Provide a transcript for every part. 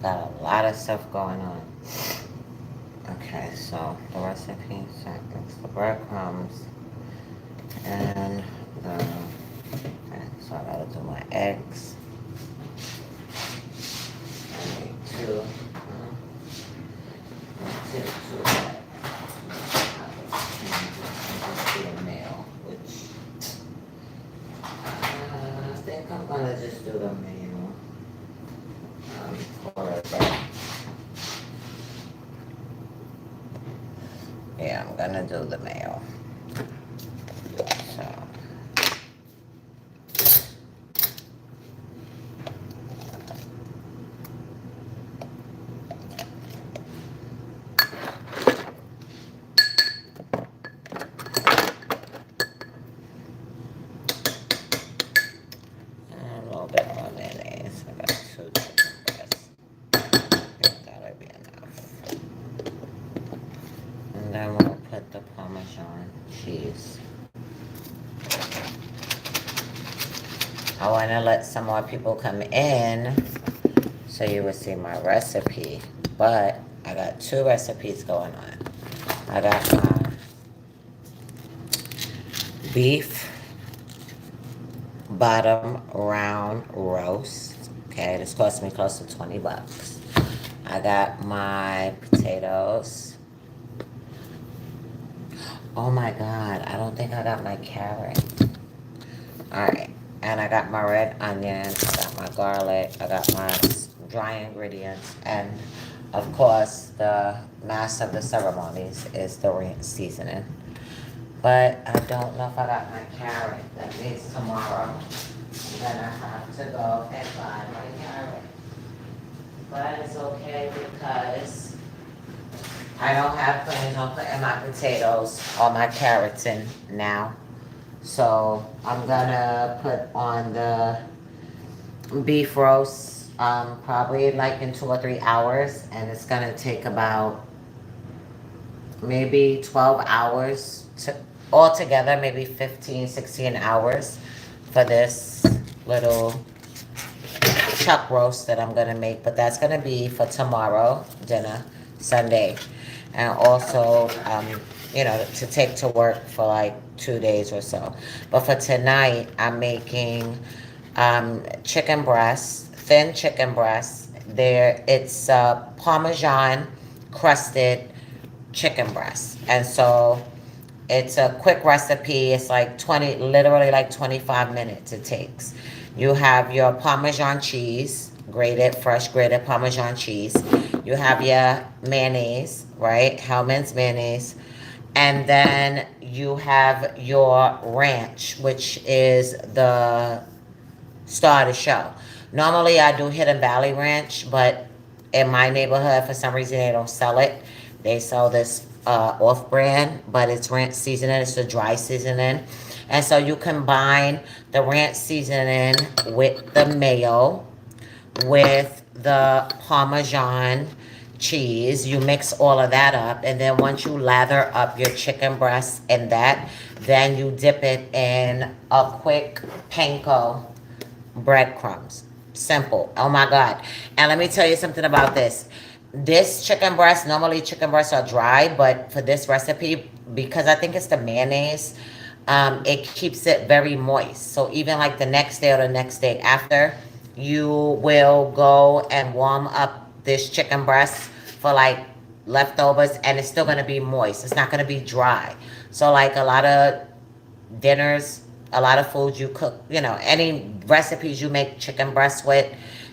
got a lot of stuff going on. Okay, so the recipe, so it's the breadcrumbs and the, okay, so I gotta do my eggs. I need two, take two of that. Just do a mail, which, I think I'm gonna just do the mail. For it, but yeah, I'm gonna do the mail. So, a little bit more mayonnaise. I got two chicken breasts. That'll be enough. And then we'll put the Parmesan cheese. I want to let some more people come in so you will see my recipe. But I got two recipes going on. I got my beef bottom round roast. Okay, this cost me close to 20 bucks. I got my potatoes. Oh my god, I don't think I got my carrot. Alright, and I got my red onion, I got my garlic, I got my dry ingredients, and of course, the master of the ceremonies is the ranch seasoning. But I don't know if I got my carrot. That means tomorrow I'm gonna have to go and buy my carrot. But it's okay because I don't have plans on putting my potatoes or my carrots in now. So I'm gonna put on the beef roast probably like in 2 or 3 hours, and it's gonna take about maybe 12 hours to altogether, maybe 15, 16 hours for this little chuck roast that I'm gonna make. But that's gonna be for tomorrow dinner, Sunday, and also to take to work for like 2 days or so. But for tonight, I'm making chicken breasts, thin chicken breasts. It's Parmesan crusted chicken breast, and so it's a quick recipe. It's like literally like 25 minutes it takes. You have your Parmesan cheese, fresh grated Parmesan cheese. You have your mayonnaise, right? Hellmann's mayonnaise. And then you have your ranch, which is the star of the show. Normally I do Hidden Valley Ranch, but in my neighborhood, for some reason, they don't sell it. They sell this off-brand, but it's ranch seasoning. It's a dry seasoning. And so you combine the ranch seasoning with the mayo, with the Parmesan cheese. You mix all of that up, and then once you lather up your chicken breast in that, then you dip it in a quick panko breadcrumbs. Simple. Oh my god. And let me tell you something about this. This chicken breast, normally chicken breasts are dry, but for this recipe, because I think it's the mayonnaise, it keeps it very moist. So even like the next day or the next day after, you will go and warm up this chicken breast for like leftovers, and it's still going to be moist. It's not going to be dry. So like a lot of dinners, a lot of foods you cook, any recipes you make chicken breast with,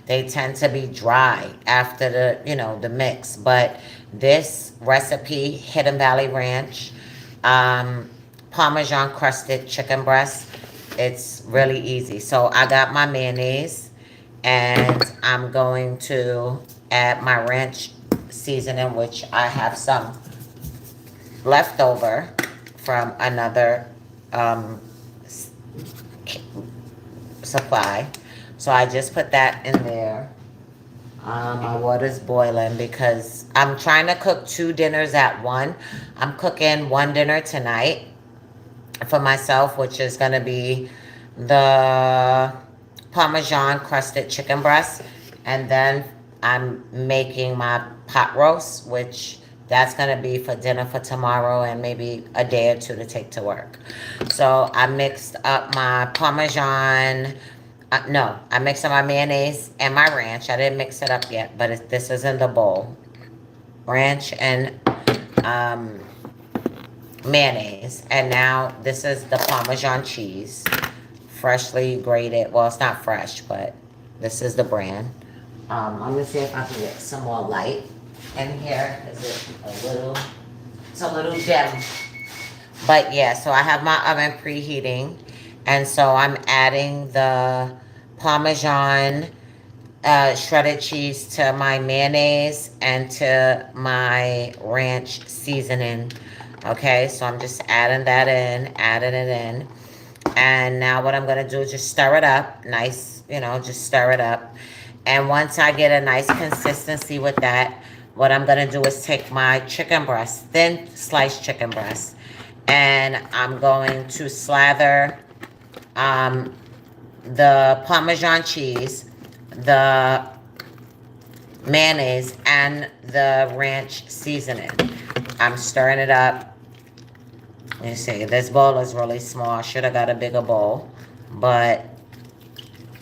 they tend to be dry after the mix. But this recipe, Hidden Valley Ranch, Parmesan crusted chicken breast, it's really easy. So I got my mayonnaise, and I'm going to add my ranch seasoning, which I have some left over from another supply. So I just put that in there. My water's boiling because I'm trying to cook 2 dinners at one. I'm cooking one dinner tonight for myself, which is going to be the Parmesan crusted chicken breast. And then I'm making my pot roast, which that's gonna be for dinner for tomorrow and maybe a day or two to take to work. So I mixed up my Parmesan. No, I mixed up my mayonnaise and my ranch. I didn't mix it up yet, but this is in the bowl. Ranch and um, mayonnaise. And now this is the Parmesan cheese, freshly grated. Well, it's not fresh, but this is the brand. I'm gonna see if I can get some more light in here. Is it a little? It's a little dim. But yeah, so I have my oven preheating, and so I'm adding the Parmesan shredded cheese to my mayonnaise and to my ranch seasoning. Okay, so I'm just adding it in. And now what I'm gonna do is just stir it up. Nice, just stir it up. And once I get a nice consistency with that, what I'm gonna do is take my chicken breast, thin sliced chicken breast, and I'm going to slather um, the Parmesan cheese, the mayonnaise, and the ranch seasoning. I'm stirring it up. You see, this bowl is really small. I should have got a bigger bowl, but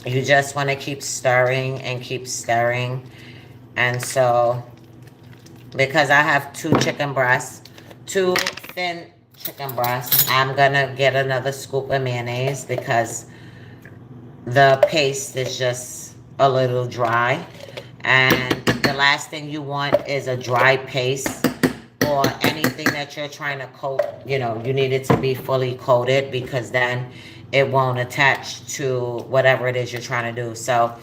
you just want to keep stirring and keep stirring. And so, because I have two thin chicken breasts, I'm gonna get another scoop of mayonnaise because the paste is just a little dry. And the last thing you want is a dry paste or anything that you're trying to coat. You need it to be fully coated because then it won't attach to whatever it is you're trying to do. So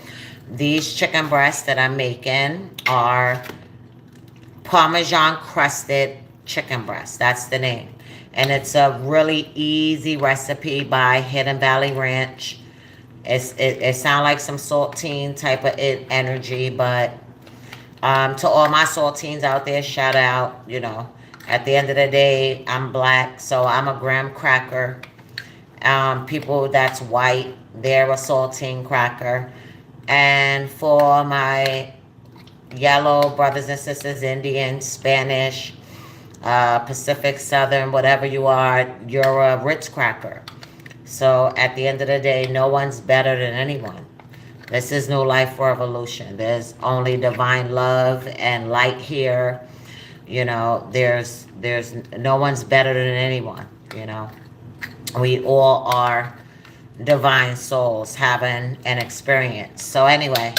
these chicken breasts that I'm making are Parmesan crusted chicken breast. That's the name. And it's a really easy recipe by Hidden Valley Ranch. It sounds like some saltine type of energy, but to all my saltines out there, shout out. At the end of the day, I'm black, so I'm a graham cracker. People that's white, they're a saltine cracker. And for my yellow brothers and sisters, Indian, Spanish, Pacific, Southern, whatever you are, you're a Ritz cracker. So at the end of the day, no one's better than anyone. This is New Life Revolution. There's only divine love and light here. There's no one's better than anyone. We all are divine souls having an experience. So anyway,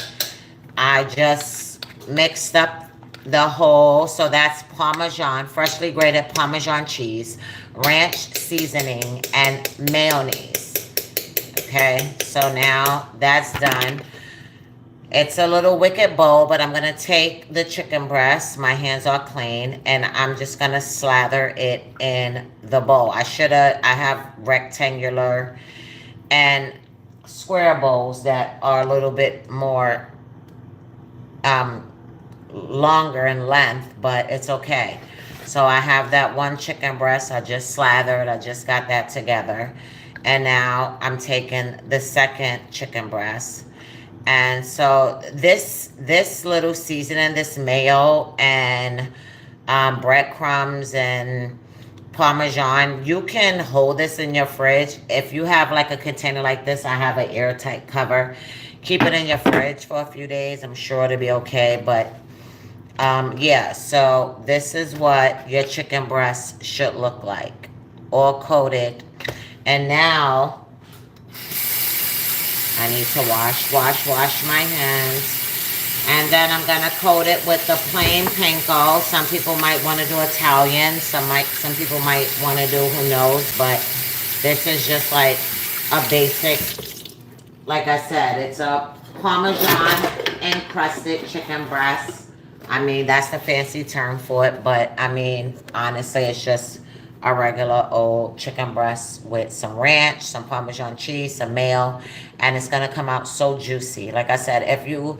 I just mixed up the whole, so that's Parmesan, freshly grated Parmesan cheese, ranch seasoning, and mayonnaise. Okay, so now that's done. It's a little wicked bowl, but I'm going to take the chicken breast, my hands are clean, and I'm just going to slather it in the bowl. I have rectangular and square bowls that are a little bit more longer in length, but it's okay. So I have that one chicken breast. I just slathered. I just got that together. And now I'm taking the second chicken breast. And so this little seasoning, this mayo and breadcrumbs and Parmesan, you can hold this in your fridge. If you have like a container like this, I have an airtight cover. Keep it in your fridge for a few days. I'm sure it'll be okay. But yeah, so this is what your chicken breast should look like. All coated. And now I need to wash my hands. And then I'm going to coat it with the plain panko. Some people might want to do Italian. Some people might want to do, who knows. But this is just like a basic, like I said, it's a Parmesan encrusted chicken breast. I mean, that's the fancy term for it. But I mean, honestly, it's just a regular old chicken breast with some ranch, some Parmesan cheese, some mayo. And it's going to come out so juicy. Like I said, if you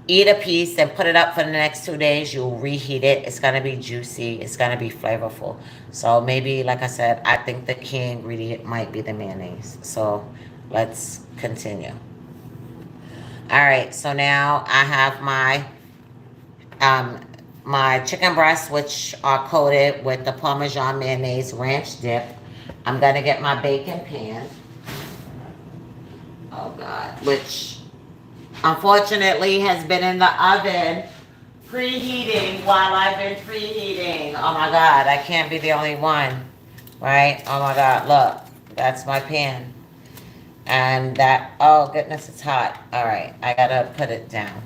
eat a piece and put it up for the next 2 days, you'll reheat it. It's going to be juicy. It's going to be flavorful. So maybe, like I said, I think the key ingredient might be the mayonnaise. So let's continue. All right, so now I have my um, my chicken breasts, which are coated with the Parmesan mayonnaise ranch dip. I'm gonna get my bacon pan. Oh God, which unfortunately has been in the oven preheating while I've been preheating. Oh my God, I can't be the only one, right? Oh my God, look, that's my pan. And that, oh goodness, it's hot. All right, I gotta put it down.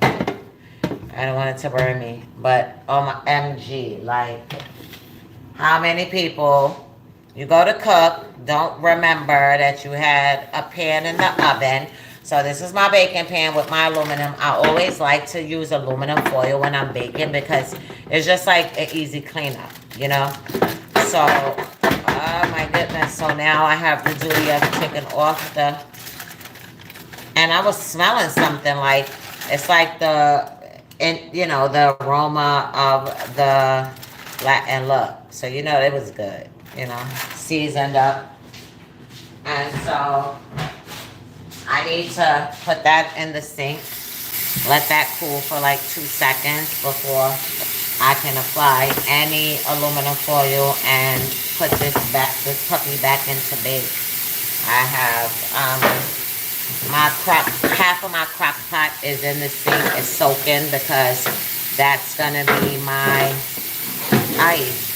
I don't want it to burn me. But, oh my MG, like, how many people you go to cook, don't remember that you had a pan in the oven. So this is my baking pan with my aluminum. I always like to use aluminum foil when I'm baking because it's just like an easy cleanup, you know? So, oh my goodness. So now I have the duty of taking off the, and I was smelling something like, it's like the, and you know, the aroma of the Latin look. So you know it was good, you know, seasoned up. And so I need to put that in the sink, let that cool for like 2 seconds before I can apply any aluminum foil and put this puppy back into bake. I have half of my crock pot is in the sink, it's soaking because that's gonna be my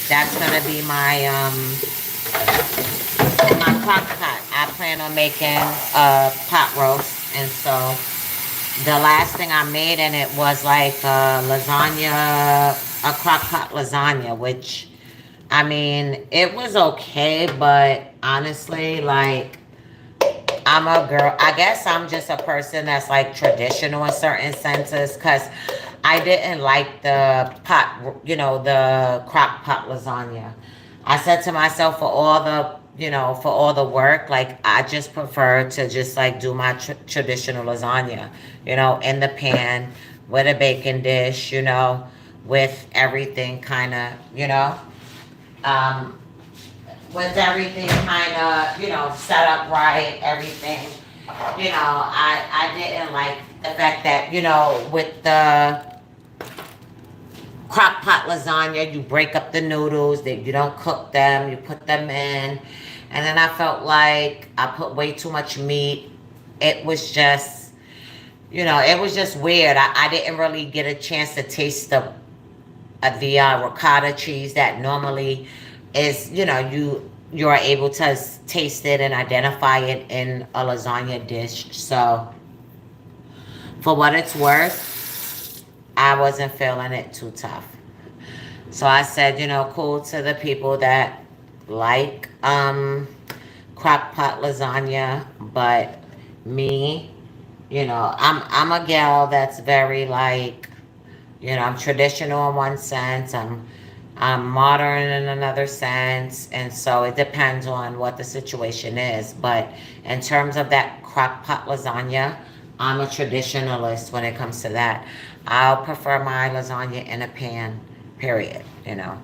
that's gonna be my crock pot. I plan on making a pot roast, and so the last thing I made in it was like lasagna, a crock pot lasagna, which I mean it was okay, but honestly, like I'm a girl. I guess I'm just a person that's like traditional in certain senses because I didn't like the pot, you know, the crock pot lasagna. I said to myself, for all the, you know, for all the work, like I just prefer to just like do my traditional lasagna, you know, in the pan with a baking dish, you know, with everything kind of, you know. Um, with everything kind of, you know, set up right, everything, you know, I didn't like the fact that, you know, with the crock pot lasagna, you break up the noodles, that you don't cook them, you put them in, and then I felt like I put way too much meat. It was just, you know, it was just weird. I didn't really get a chance to taste the ricotta cheese that normally is, you know, you're able to taste it and identify it in a lasagna dish. So for what it's worth, I wasn't feeling it too tough. So I said, you know, cool to the people that like crock pot lasagna, but me, you know, I'm a gal that's very like, you know, I'm traditional in one sense. I'm modern in another sense, and so it depends on what the situation is. But in terms of that crock pot lasagna, I'm a traditionalist when it comes to that. I'll prefer my lasagna in a pan, period. You know,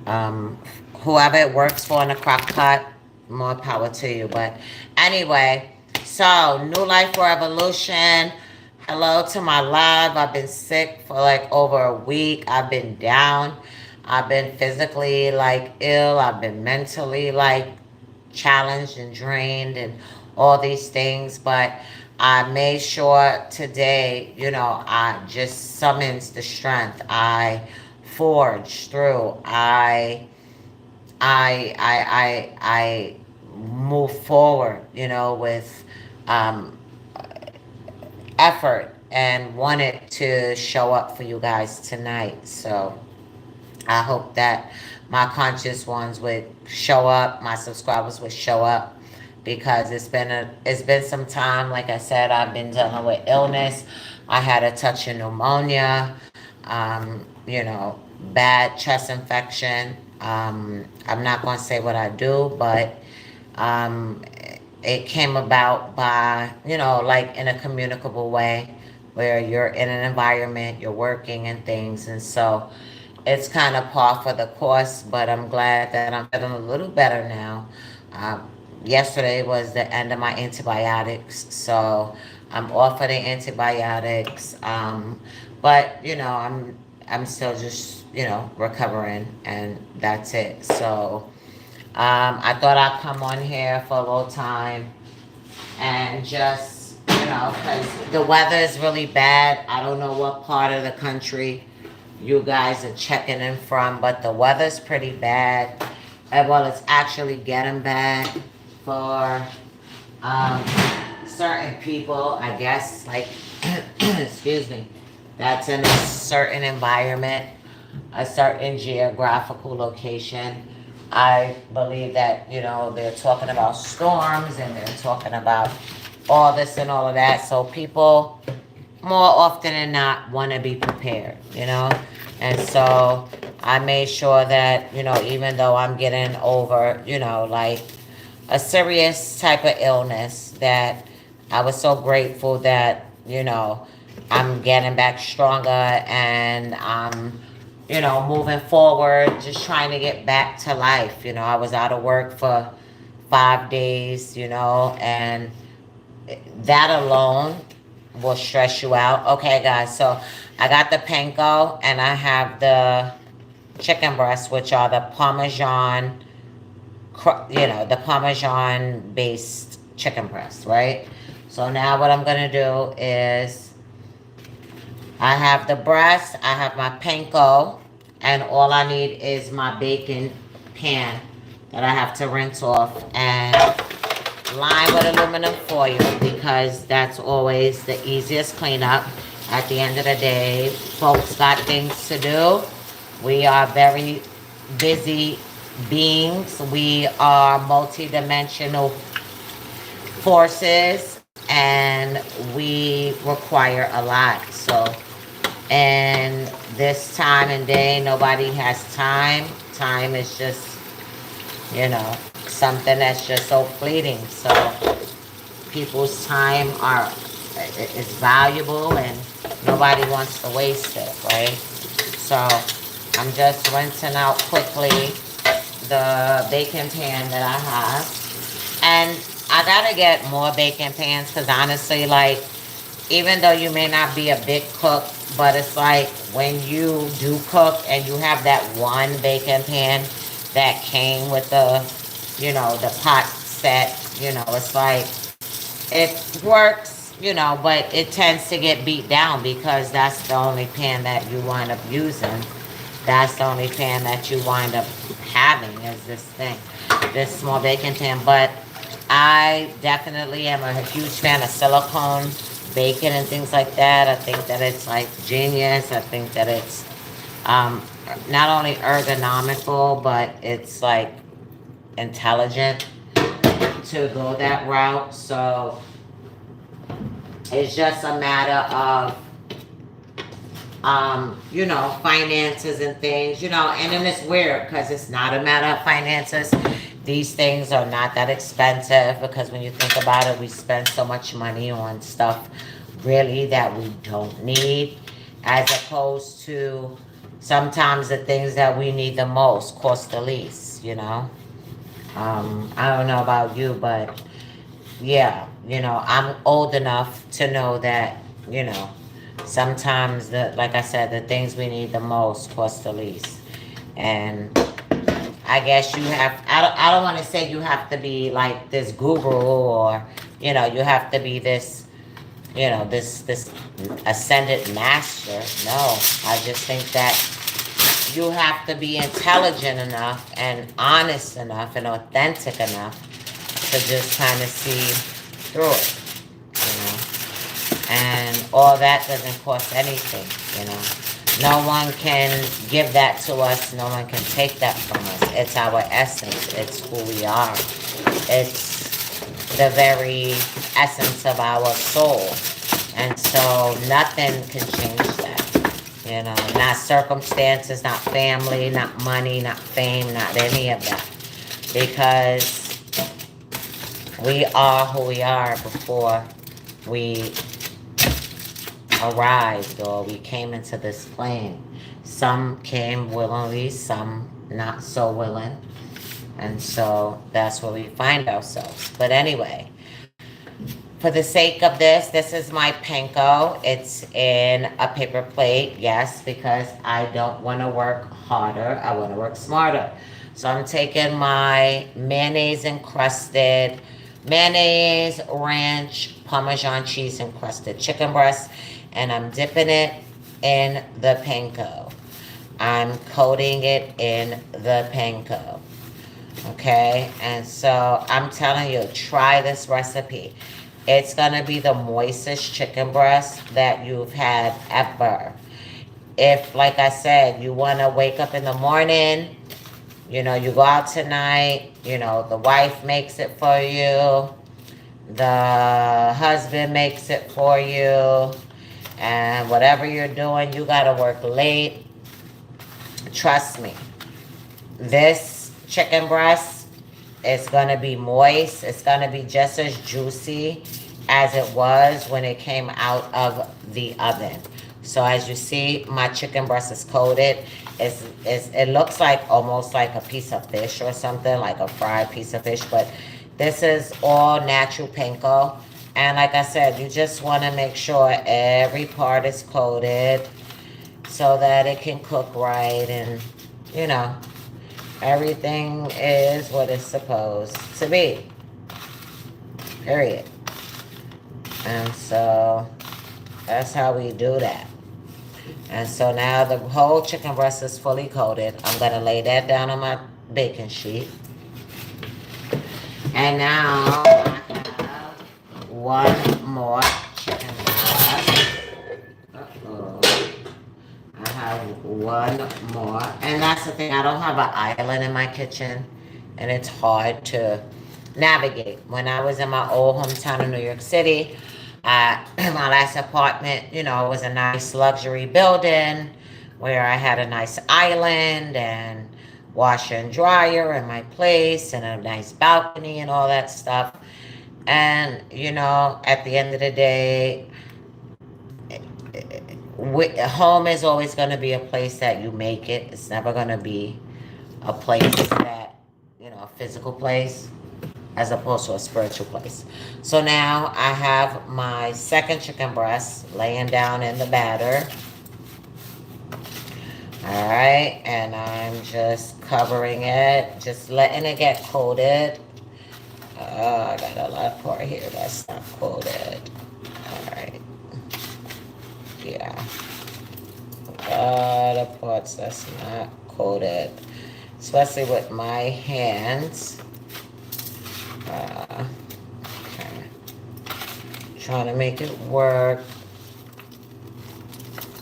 um, whoever it works for in a crock pot, more power to you. But anyway, so New Life Revolution. Hello to my live. I've been sick for like over a week. I've been down. I've been physically like ill. I've been mentally like challenged and drained and all these things. But I made sure today, you know, I just summons the strength. I forged through. I move forward, you know, with um, effort and wanted to show up for you guys tonight. So I hope that my conscious ones would show up, my subscribers would show up because it's been some time. Like I said, I've been dealing with illness. I had a touch of pneumonia, you know, bad chest infection. I'm not going to say what I do, but um, it came about by, you know, like in a communicable way where you're in an environment, you're working and things. And so it's kind of par for the course, but I'm glad that I'm feeling a little better now. Yesterday was the end of my antibiotics, so I'm off of the antibiotics. But you know, I'm still just, recovering, and that's it. So, I thought I'd come on here for a little time and just, because the weather is really bad. I don't know what part of the country you guys are checking in from, but the weather's pretty bad. And well, it's actually getting bad for um, certain people, I guess, like, excuse me, that's in a certain environment, a certain geographical location. I believe that, they're talking about storms and they're talking about all this and all of that. So people more often than not want to be prepared, And so I made sure that, even though I'm getting over, like a serious type of illness, that I was so grateful that, I'm getting back stronger, and I'm, moving forward, just trying to get back to life. I was out of work for 5 days, and that alone will stress you out. Okay, guys, so I got the panko and I have the chicken breasts, which are the Parmesan, the Parmesan based chicken breasts, right? So now what I'm gonna do is I have the breast, I have my panko, and all I need is my bacon pan that I have to rinse off and line with aluminum foil, because that's always the easiest cleanup. At the end of the day, folks got things to do. We are very busy beings. We are multidimensional forces, and we require a lot. So, and this time and day, nobody has time. Time is just, something that's just so fleeting. So people's time is valuable, and nobody wants to waste it, right? So I'm just rinsing out quickly the bacon pan that I have. And I gotta get more bacon pans, because honestly, like, even though you may not be a big cook, but it's like when you do cook and you have that one bacon pan that came with the pot set, it's like, it works, but it tends to get beat down, because that's the only pan that you wind up using. That's the only pan that you wind up having, is this thing, this small bacon pan. But I definitely am a huge fan of silicone bacon and things like that. I think that it's like genius. I think that it's not only ergonomical, but it's like intelligent to go that route. So it's just a matter of finances and things, and then it's weird, because it's not a matter of finances. These things are not that expensive, because when you think about it, we spend so much money on stuff really that we don't need, as opposed to sometimes the things that we need the most cost the least, I don't know about you, but yeah, I'm old enough to know that, sometimes like I said, the things we need the most cost the least. And I guess I don't want to say you have to be like this guru, or, you have to be this, this ascended master. No, I just think that you have to be intelligent enough and honest enough and authentic enough to just kind of see through it, And all that doesn't cost anything, No one can give that to us. No one can take that from us. It's our essence. It's who we are. It's the very essence of our soul. And so nothing can change that. Not circumstances, not family, not money, not fame, not any of that. Because we are who we are before we arrived, or we came into this plane. Some came willingly, some not so willing. And so that's where we find ourselves. But anyway, For the sake of this is my panko. It's in a paper plate, yes, because I don't want to work harder. I want to work smarter. So I'm taking my mayonnaise, ranch, Parmesan cheese encrusted chicken breast, and I'm dipping it in the panko. I'm coating it in the panko. Okay, and so I'm telling you, try this recipe. It's gonna be the moistest chicken breast that you've had ever. If, like I said, you wanna wake up in the morning, you go out tonight, the wife makes it for you, the husband makes it for you, and whatever you're doing, you gotta work late. Trust me, this chicken breast is going to be moist. It's going to be just as juicy as it was when it came out of the oven. So as you see, my chicken breast is coated. It looks like almost like a piece of fish or something, like a fried piece of fish. But this is all natural panko. And like I said, you just want to make sure every part is coated so that it can cook right, and everything is what it's supposed to be. Period. And so that's how we do that. And so now the whole chicken breast is fully coated. I'm going to lay that down on my baking sheet. And now I have one more chicken breast. Uh-oh. I have one more. And that's the thing. I don't have an island in my kitchen. And it's hard to navigate. When I was in my old hometown in New York City, my last apartment, it was a nice luxury building where I had a nice island and washer and dryer in my place and a nice balcony and all that stuff. And, at the end of the day, home is always going to be a place that you make it. It's never going to be a place that, a physical place as opposed to a spiritual place. So now I have my second chicken breast laying down in the batter. All right, and I'm just covering it, just letting it get coated. I got a lot of part here that's not coated. All right. Yeah. A lot of parts that's not coated, especially with my hands. Okay. Trying to make it work.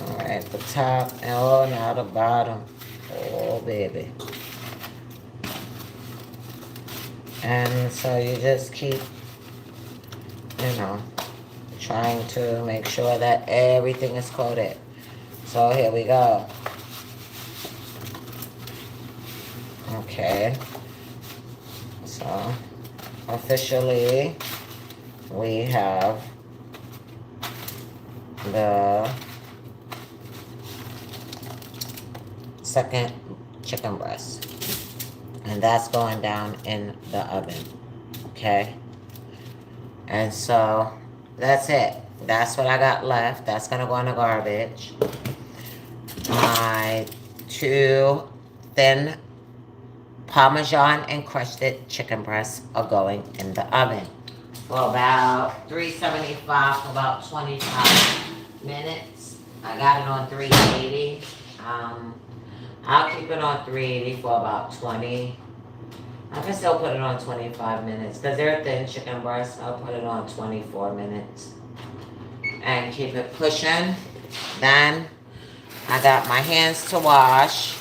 All right, the top. Oh, now the bottom. Oh, baby. And so you just keep, trying to make sure that everything is coated. So here we go. Okay. So officially we have the second chicken breast. And that's going down in the oven. Okay. And so that's it. That's what I got left. That's going to go in the garbage. My 2 thin Parmesan encrusted chicken breasts are going in the oven for about 375 for about 25 minutes. I got it on 380. I'll keep it on 380 for about 20. I can still put it on 25 minutes because they're thin chicken breasts. I'll put it on 24 minutes and keep it pushing. Then I got my hands to wash.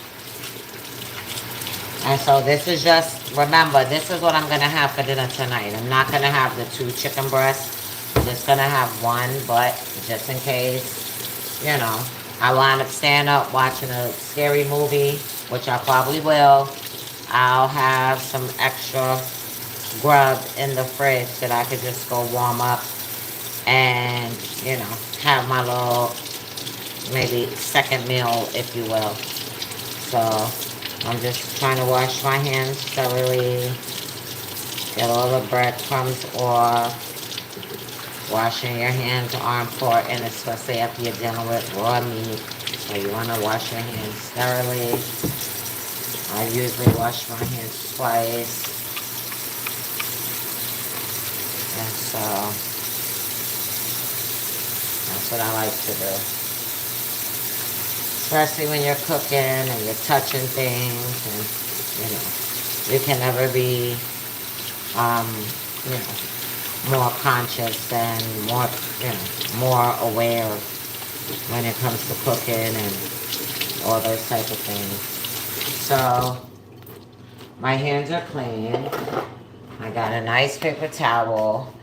And so this is just, remember, this is what I'm going to have for dinner tonight. I'm not going to have the 2 chicken breasts. I'm just going to have 1, but just in case, I wind up staying up watching a scary movie, which I probably will. I'll have some extra grub in the fridge that I could just go warm up and, have my little, maybe second meal, if you will. So I'm just trying to wash my hands thoroughly, get all the breadcrumbs off. Washing your hands are important, especially after you're dealing with raw meat. So you want to wash your hands thoroughly. I usually wash my hands twice. And so that's what I like to do. Especially when you're cooking and you're touching things and, you know, you can never be, you know, more conscious and more, you know, more aware when it comes to cooking and all those type of things. So, my hands are clean. I got a nice paper towel.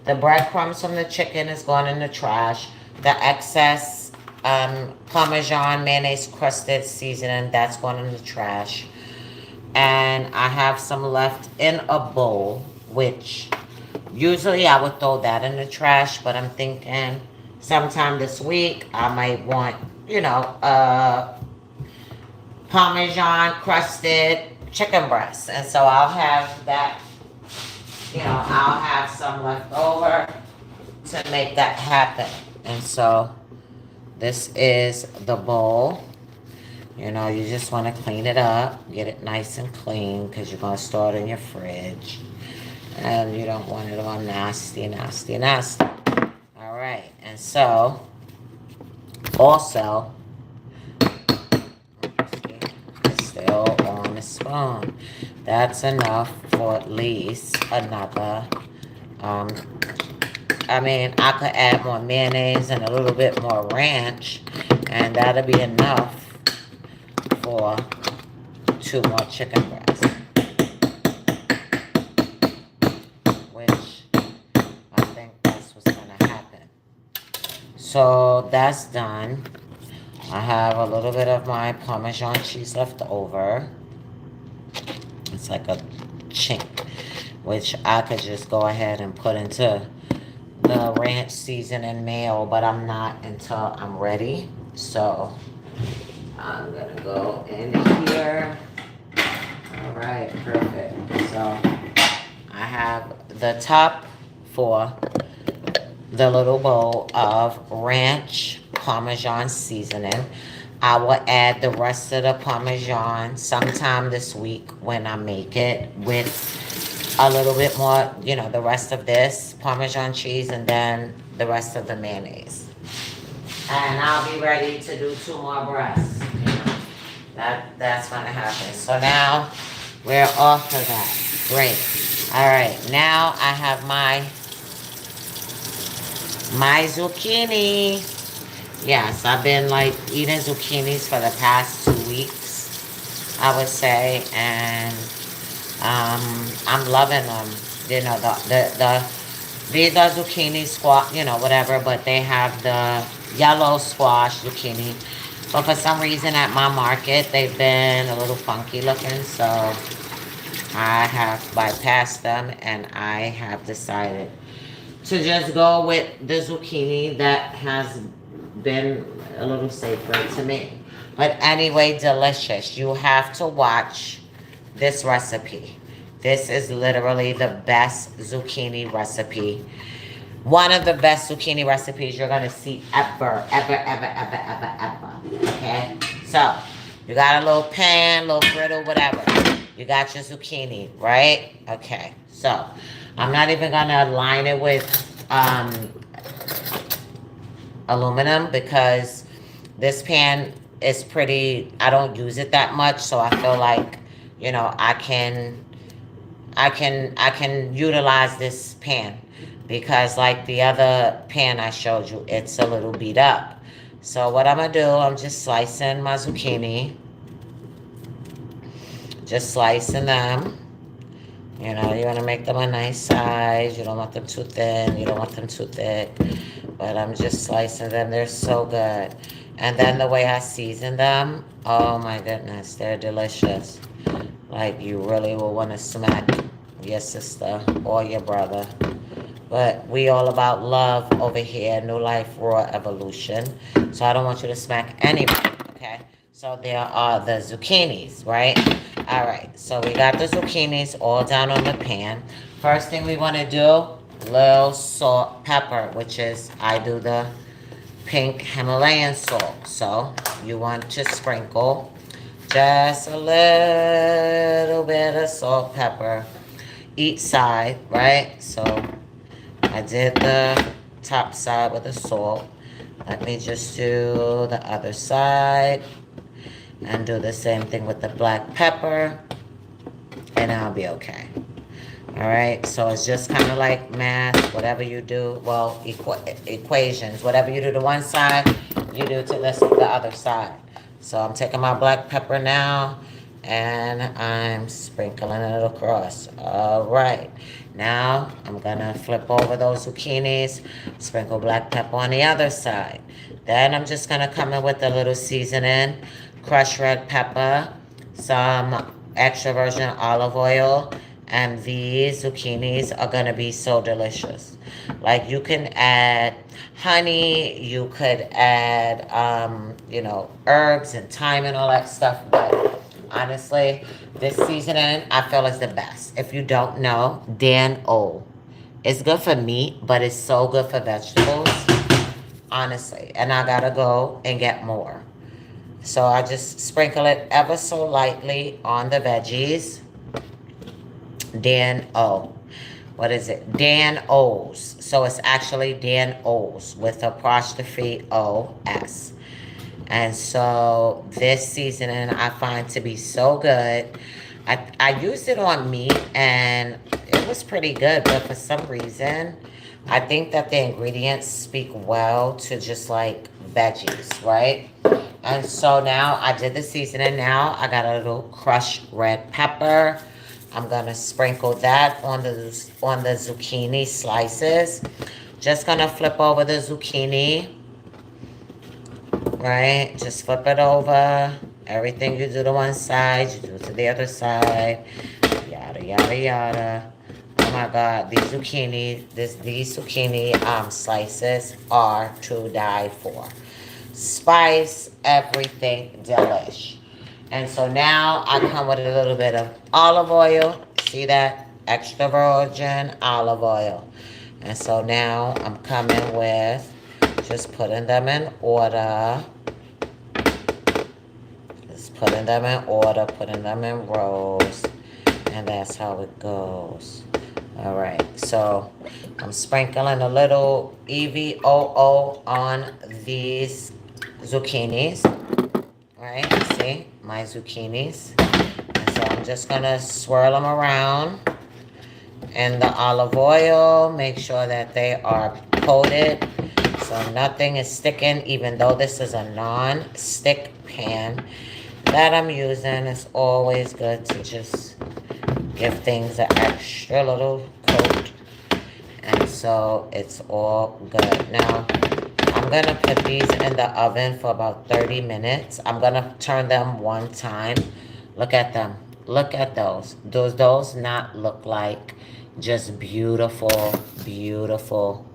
The breadcrumbs from the chicken is going in the trash. The excess Parmesan mayonnaise crusted seasoning, that's going in the trash. And I have some left in a bowl, which usually I would throw that in the trash, but I'm thinking sometime this week I might want, you know, Parmesan crusted chicken breast. And so I'll have that, you know, I'll have some left over to make that happen. And so this is the bowl. You know, you just want to clean it up, get it nice and clean because you're going to store it in your fridge. And you don't want it all nasty, nasty, nasty. All right. And so, also, it's still on the spoon. That's enough for at least another, I mean, I could add more mayonnaise and a little bit more ranch, and that'll be enough for 2 more chicken breasts, which I think that's what's gonna happen. So that's done. I have a little bit of my Parmesan cheese left over. It's like a chink, which I could just go ahead and put into the ranch seasoning mayo, but I'm not until I'm ready. So I'm gonna go in here. All right, perfect. So I have the top for the little bowl of ranch Parmesan seasoning. I will add the rest of the Parmesan sometime this week when I make it with a little bit more, you know, the rest of this Parmesan cheese and then the rest of the mayonnaise. And I'll be ready to do 2 more breasts. You know, that's gonna happen. So now we're off of that. Great. All right, now I have my zucchini. Yes, I've been like eating zucchinis for the past 2 weeks, I would say, and I'm loving them. You know, these are zucchini squash, you know, whatever, but they have the yellow squash zucchini. But for some reason at my market, they've been a little funky looking, so I have bypassed them and I have decided to just go with the zucchini that has been a little safer to me. But anyway, delicious. You have to watch this recipe. This is literally the best zucchini recipe. One of the best zucchini recipes you're going to see ever, ever, ever, ever, ever, ever. Okay? So, you got a little pan, little griddle, whatever. You got your zucchini, right? Okay. So, I'm not even going to line it with aluminum because this pan is pretty, I don't use it that much, so I feel like, you know, I can utilize this pan because like the other pan I showed you, it's a little beat up. So what I'm gonna do, I'm just slicing my zucchini, just slicing them. You know, you want to make them a nice size. You don't want them too thin. You don't want them too thick. But I'm just slicing them. They're so good. And then the way I season them, oh my goodness, they're delicious. Like you really will want to smack your sister or your brother. But we all about love over here, New Life Raw Evolution. So I don't want you to smack anybody, okay? So there are the zucchinis, right? All right, so we got the zucchinis all down on the pan. First thing we want to do little salt, pepper, which is, I do the pink Himalayan salt. So you want to sprinkle just a little bit of salt, pepper, each side, right? So I did the top side with the salt. Let me just do the other side and do the same thing with the black pepper, and I'll be okay. All right, so it's just kind of like math, whatever you do, well, equations, whatever you do to one side, you do to the other side. So I'm taking my black pepper now, and I'm sprinkling it across. All right, now I'm gonna flip over those zucchinis, sprinkle black pepper on the other side. Then I'm just gonna come in with a little seasoning, crushed red pepper, some extra virgin olive oil, and these zucchinis are gonna be so delicious. Like, you can add honey, you could add herbs and thyme and all that stuff, but honestly, this seasoning I feel is the best. If you don't know, Dan O. It's good for meat, but it's so good for vegetables, honestly. And I gotta go and get more. So I just sprinkle it ever so lightly on the veggies. Dan O. What is it? Dan O's. So it's actually Dan O's with apostrophe O-S. And so this seasoning I find to be so good. I used it on meat and it was pretty good, but for some reason, I think that the ingredients speak well to just like veggies, right? And so now I did the seasoning. Now I got a little crushed red pepper. I'm gonna sprinkle that on the zucchini slices. Just gonna flip over the zucchini, right? Just flip it over. Everything you do to one side, you do to the other side. Yada yada yada. Oh my God, these zucchini slices are to die for. Spice, everything delish. And so now I come with a little bit of olive oil. See that? Extra virgin olive oil. And so now I'm coming with just putting them in order. Just putting them in order, putting them in rows. And that's how it goes. All right, so I'm sprinkling a little EVOO on these zucchinis. Right, see my zucchinis. And so I'm just gonna swirl them around in the olive oil. Make sure that they are coated so nothing is sticking, even though this is a non-stick pan that I'm using. It's always good to just give things an extra little coat. And so it's all good. Now, I'm going to put these in the oven for about 30 minutes. I'm going to turn them one time. Look at them. Look at those. Those not look like just beautiful, beautiful,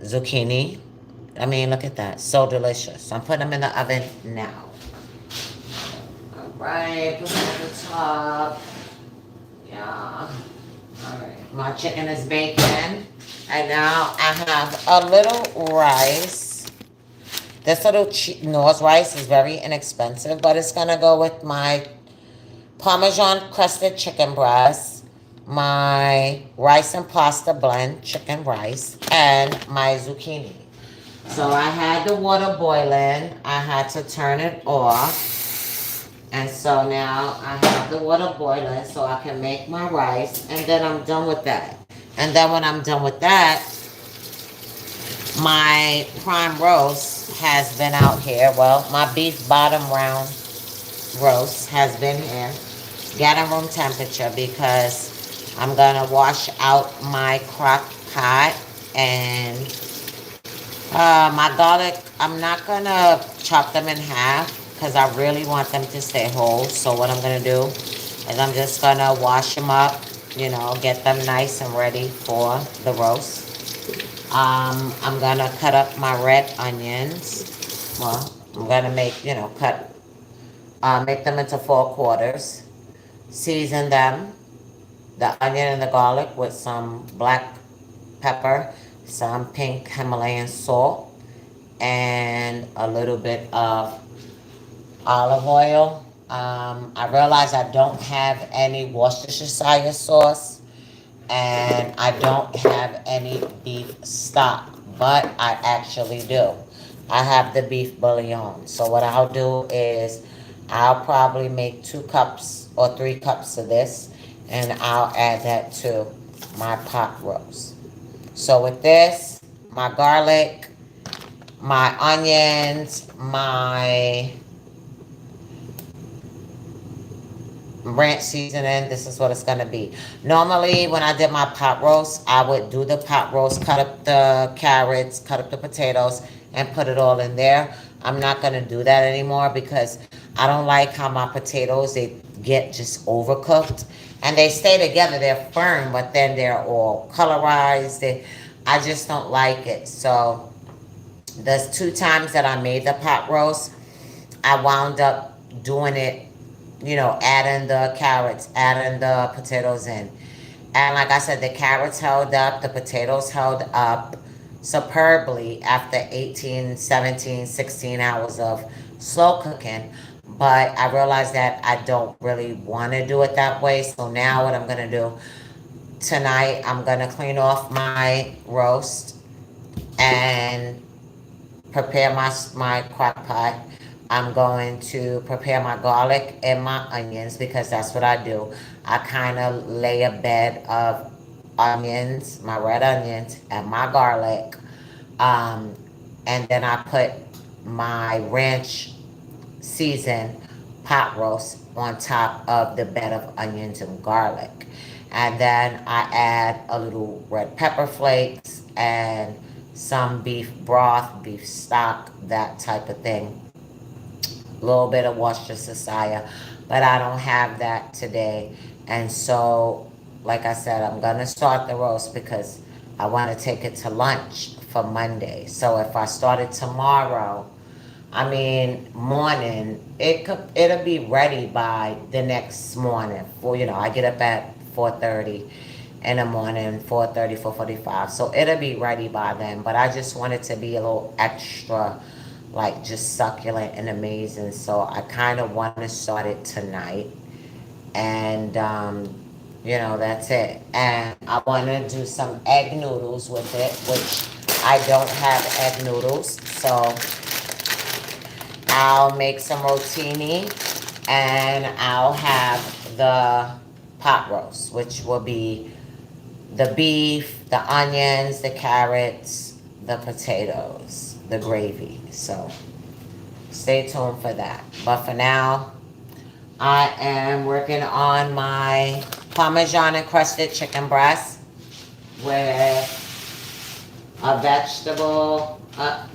zucchini. I mean, look at that. So delicious. I'm putting them in the oven now. All right. Put them at the top. Yeah. Alright, my chicken is baking. And now I have a little rice. This little Nor's rice is very inexpensive, but it's gonna go with my Parmesan crusted chicken breast, my rice and pasta blend chicken rice, and my zucchini. So I had the water boiling. I had to turn it off. And so now I have the water boiling so I can make my rice, and then I'm done with that. And then when I'm done with that, my prime roast has been out here. Well, my beef bottom round roast has been here, getting room temperature, because I'm gonna wash out my crock pot. And my garlic, I'm not gonna chop them in half because I really want them to stay whole. So what I'm going to do is I'm just going to wash them up, get them nice and ready for the roast. I'm going to cut up my red onions. Well, I'm going to make, make them into 4 quarters. season them, the onion and the garlic, with some black pepper, some pink Himalayan salt, and a little bit of olive oil. I realize I don't have any Worcestershire sauce, and I don't have any beef stock, but I actually do. I have the beef bouillon. So what I'll do is I'll probably make 2 cups or 3 cups of this, and I'll add that to my pot roast. So with this, my garlic, my onions, my ranch seasoning, this is what it's gonna be. Normally, when I did my pot roast, I would do the pot roast, cut up the carrots, cut up the potatoes, and put it all in there. I'm not gonna do that anymore because I don't like how my potatoes, they get just overcooked. And they stay together, they're firm, but then they're all colorized. I just don't like it. So there's 2 times that I made the pot roast, I wound up doing it, adding the carrots, adding the potatoes in. And like I said, the carrots held up, the potatoes held up superbly after 18, 17, 16 hours of slow cooking. But I realized that I don't really want to do it that way. So now what I'm going to do tonight, I'm going to clean off my roast and prepare my crock pot. I'm going to prepare my garlic and my onions because that's what I do. I kind of lay a bed of onions, my red onions, and my garlic. Um, and then I put my ranch seasoned pot roast on top of the bed of onions and garlic. And then I add a little red pepper flakes and some beef broth, beef stock, that type of thing. A little bit of Worcestershire, but I don't have that today. And so, like I said, I'm gonna start the roast because I want to take it to lunch for Monday. So if I started tomorrow, I mean morning, it'll be ready by the next morning. For I get up at 4:30 in the morning, 4:30, 4:45. So it'll be ready by then. But I just want it to be a little extra, like just succulent and amazing. So I kind of want to start it tonight. And, that's it. And I want to do some egg noodles with it, which I don't have egg noodles. So I'll make some rotini and I'll have the pot roast, which will be the beef, the onions, the carrots, the potatoes, the gravy. So stay tuned for that. But for now, I am working on my Parmesan encrusted chicken breast with a vegetable,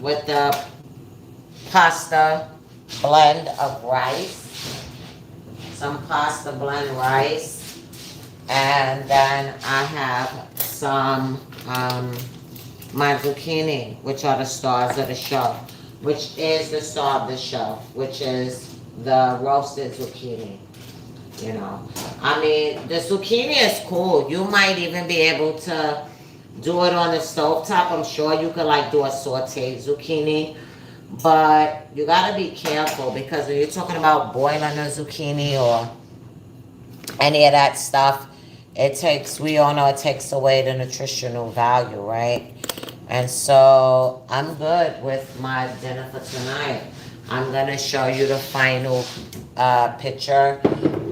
with the pasta blend of rice, some pasta blend rice, and then I have some my zucchini, which are the stars of the show, which is the star of the show, which is the roasted zucchini. I mean, the zucchini is cool. You might even be able to do it on the stove top. I'm sure you could like do a sauteed zucchini, but you gotta be careful because when you're talking about boiling a zucchini or any of that stuff, we all know it takes away the nutritional value, right? And so I'm good with my dinner for tonight. I'm gonna show you the final picture,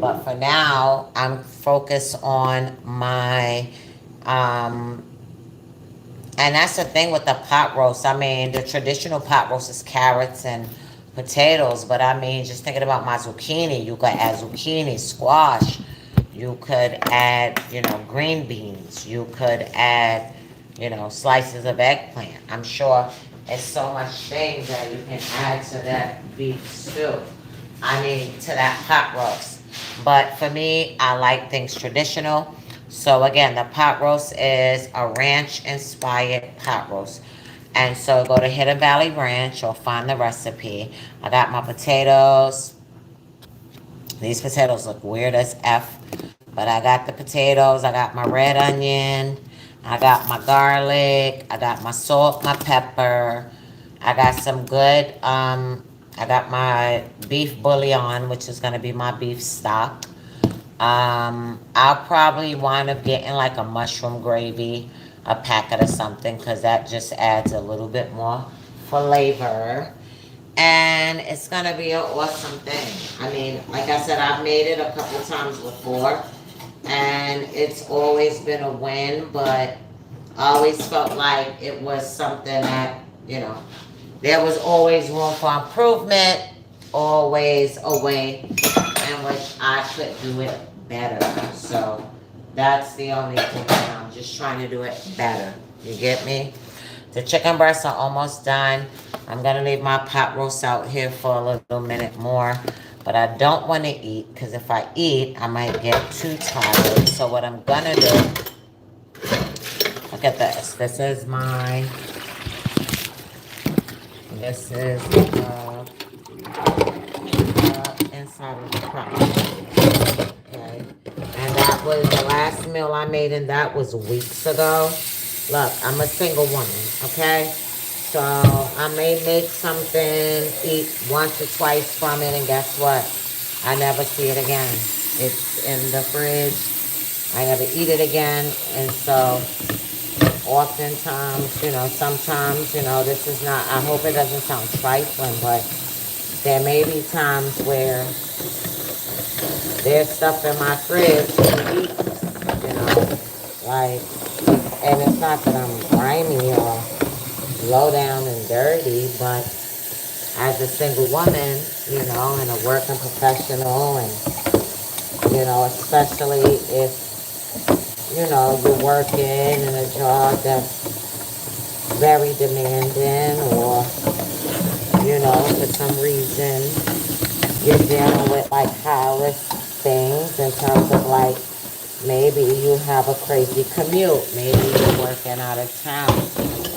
but for now, I'm focused on my and that's the thing with the pot roast. I mean, the traditional pot roast is carrots and potatoes, but I mean, just thinking about my zucchini, you could add zucchini, squash, you could add, green beans, you could add, slices of eggplant. I'm sure it's so much things that you can add to that beef stew. I mean, to that pot roast. But for me, I like things traditional. So again, the pot roast is a ranch-inspired pot roast. And so go to Hidden Valley Ranch or find the recipe. I got my potatoes, These potatoes look weird as F, but I got the potatoes, I got my red onion, I got my garlic, I got my salt, my pepper, I got some good, I got my beef bouillon, which is gonna be my beef stock. I'll probably wind up getting like a mushroom gravy, a packet or something, because that just adds a little bit more flavor. And it's gonna be an awesome thing. I mean, like I said, I've made it a couple times before, and it's always been a win, but I always felt like it was something that, you know, there was always room for improvement, always a way in which I could do it better. So that's the only thing. I'm just trying to do it better. You get me? The chicken breasts are almost done. I'm gonna leave my pot roast out here for a little minute more. But I don't want to eat, because if I eat, I might get too tired. So what I'm gonna do, look at this. This is inside of the crock. Okay. And that was the last meal I made, and that was weeks ago. Look, I'm a single woman, okay? So I may make something, eat once or twice from it, and guess what? I never see it again. It's in the fridge. I never eat it again. And so oftentimes, sometimes, this is not, I hope it doesn't sound trifling, but there may be times where there's stuff in my fridge to eat, like, and it's not that I'm grimy or low down and dirty, but as a single woman, and a working professional, and, especially if, you're working in a job that's very demanding, or, for some reason you're dealing with like high risk things in terms of like, maybe you have a crazy commute, maybe you're working out of town,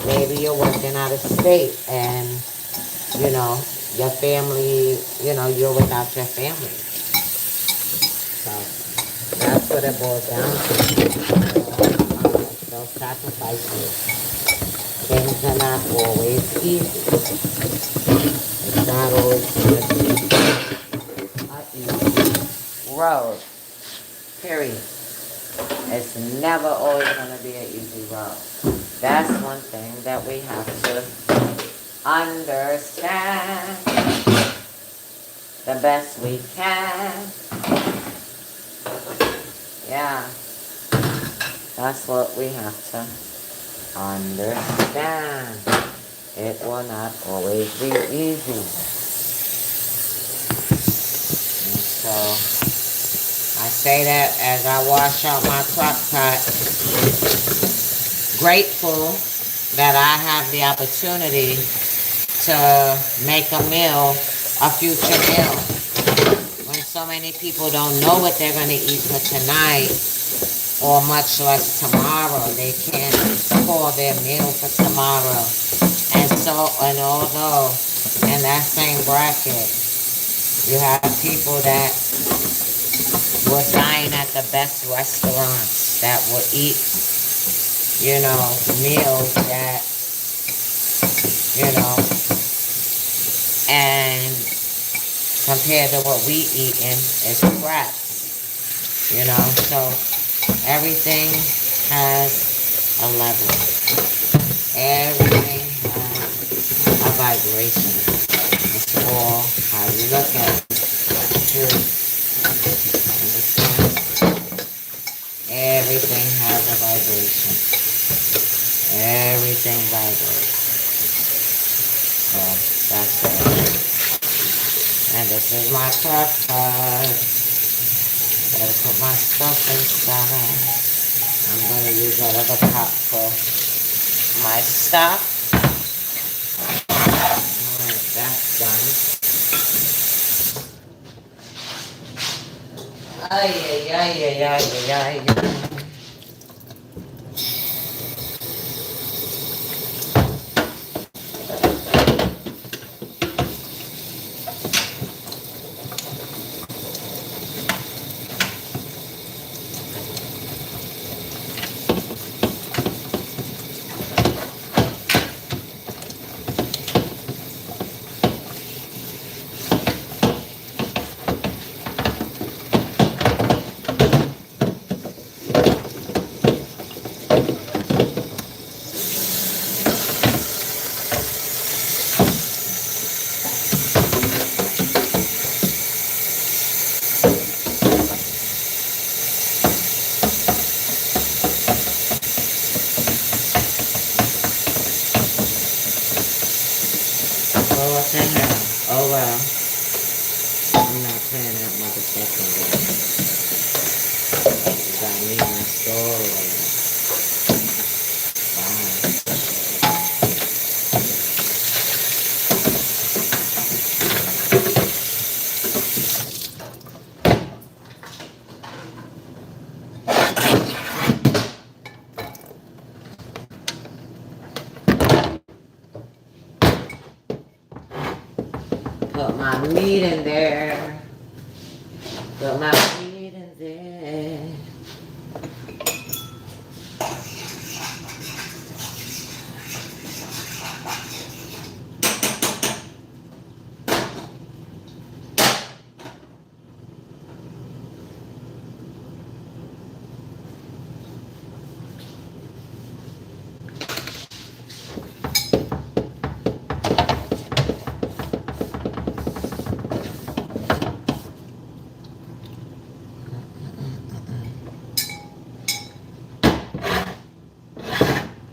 maybe you're working out of state, and your family, you're without your family. So that's what it boils down to. Those sacrifices. Things are not always easy. It's not always going to be an easy road. Period. It's never always going to be an easy road. That's one thing that we have to understand the best we can. Yeah. That's what we have to understand. It will not always be easy. And so I say that as I wash out my crock pot, grateful that I have the opportunity to make a meal, a future meal. When so many people don't know what they're going to eat for tonight, or much less tomorrow, they can't call their meal for tomorrow. And so, and although in that same bracket, you have people that will dine at the best restaurants, that will eat, meals that, and compared to what we eating, it's scraps, so everything has a level. Everything has a vibration. It's all how you look at it. True. Understand? Everything has a vibration. Everything vibrates. So that's it. And this is my crock pot. Gotta put my stuff inside. I'm gonna use that other pot for my stuff. Alright, that's done. Ay, ay, ay, ay, ay, ay, ay. Oh well. I'm not playing that motherfucking game. You got me messed all the way up. Fine. Put my meat in there. Put my meat in there.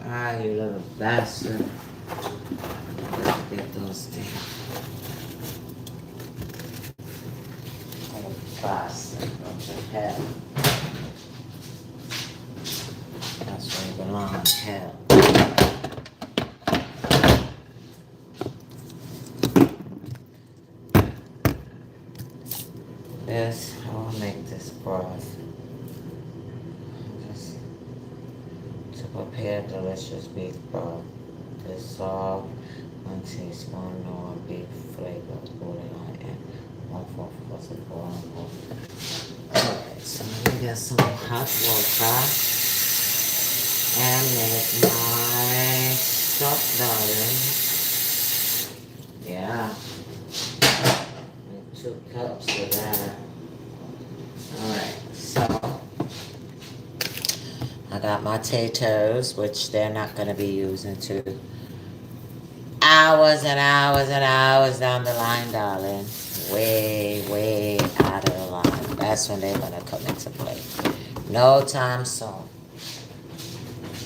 Ah, you little bastard. Let's get those things. Little bastard. Go to hell. That's where you belong. Hell. This, I will make this broth. Just to prepare delicious beef broth. Dissolve 1 teaspoon of beef flavor bouillon and 1/4 cup of oil. Alright, so let me get some hot water and make my stock, darling. Yeah. 2 cups of that. Alright, so I got my potatoes, which they're not going to be using to hours and hours and hours down the line, darling. Way, way out of the line. That's when they're going to come into play. No time soon.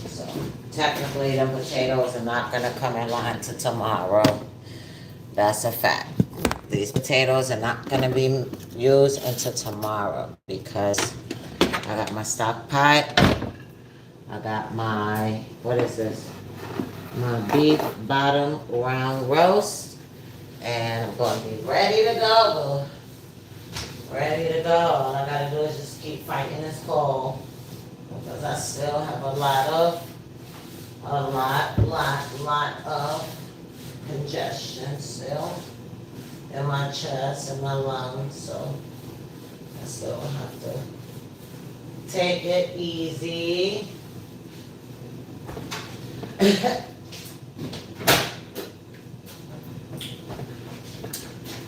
So, technically, the potatoes are not going to come in line till tomorrow. That's a fact. These potatoes are not going to be used until tomorrow because I got my stock pot. I got my, what is this? My beef bottom round roast. And I'm going to be ready to go. Ready to go. All I got to do is just keep fighting this cold. Because I still have a lot of congestion still in my chest and my lungs. So I still have to take it easy.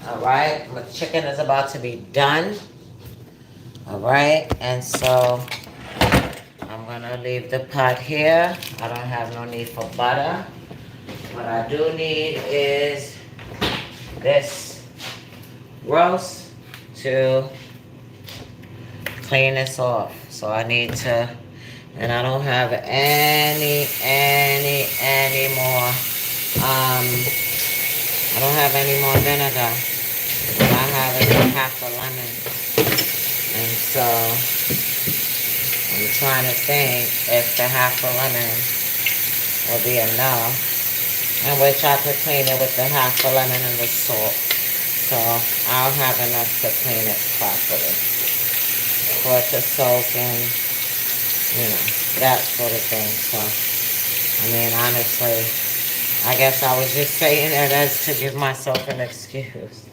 Alright, my chicken is about to be done. Alright, and so I'm gonna leave the pot here. I don't have no need for butter. What I do need is this roast to clean this off. So I need to, and I don't have any more, I don't have any more vinegar. What I have is a half a lemon. And so I'm trying to think if the half a lemon will be enough. And which I could clean it with the half a lemon and the salt. So I'll have enough to clean it properly. For it to soak and, that sort of thing. So, I mean, honestly, I guess I was just saying that as to give myself an excuse.